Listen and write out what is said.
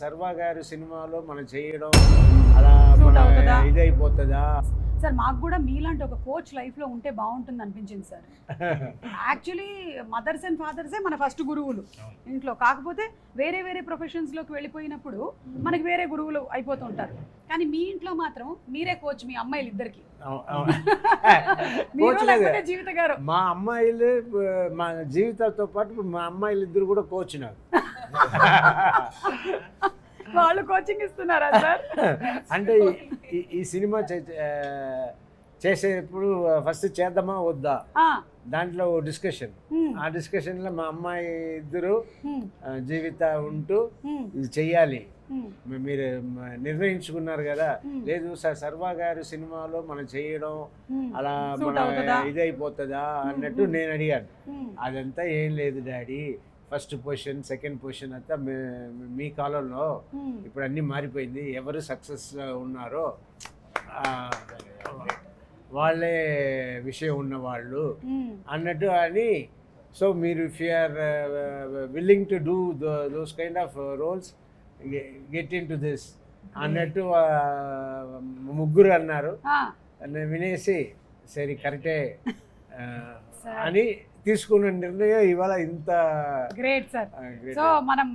సర్వా గారి సినిమాలో మనం చేయడం అలా Suit మన అవుతుందా? ఇదైపోతుందా? సార్ మాకు కూడా మీలాంటి ఒక కోచ్ లైఫ్లో ఉంటే బాగుంటుంది అనిపించింది సార్. యాక్చువల్లీ మదర్స్ అండ్ ఫాదర్సే మన ఫస్ట్ గురువులు ఇంట్లో. కాకపోతే వేరే వేరే ప్రొఫెషన్స్లోకి వెళ్ళిపోయినప్పుడు మనకి వేరే గురువులు అయిపోతూ ఉంటారు. కానీ మీ ఇంట్లో మాత్రం మీరే కోచ్ మీ అమ్మాయిలు ఇద్దరికి. కోచ్ లేదు. జీవిత గారు మా అమ్మాయిలు మా జీవితాలతో పాటు మా అమ్మాయిలు ఇద్దరు కూడా కోచ్ నాకు. వాళ్ళు కోచింగ్ ఇస్తున్నారా సార్? అంటే ఈ సినిమా చేసేటప్పుడు ఫస్ట్ చేద్దామా వద్దా దాంట్లో డిస్కషన్. ఆ డిస్కషన్లో మా అమ్మాయి ఇద్దరు జీవిత ఉంటూ ఇది చెయ్యాలి మీరు నిర్ణయించుకున్నారు కదా. లేదు సార్ సర్వా గారి సినిమాలో మనం చేయడం అలా మన ఇదైపోతుందా అన్నట్టు నేను అడిగాను. అదంతా ఏం లేదు daddy, first position second position అంతా మీ కాలంలో ఇప్పుడు అన్నీ మారిపోయింది. ఎవరు సక్సెస్ ఉన్నారో వాళ్ళే విషయం ఉన్నవాళ్ళు అన్నట్టు అని. సో మీరు if you are willing to do those kind of roles get in to this అన్నట్టు ముగ్గురు అన్నారు. వినేసి సరే కరెక్టే అని తీసుకున్న నిర్ణయం ఇవాళ ఇంత గ్రేట్ సార్. సో మనం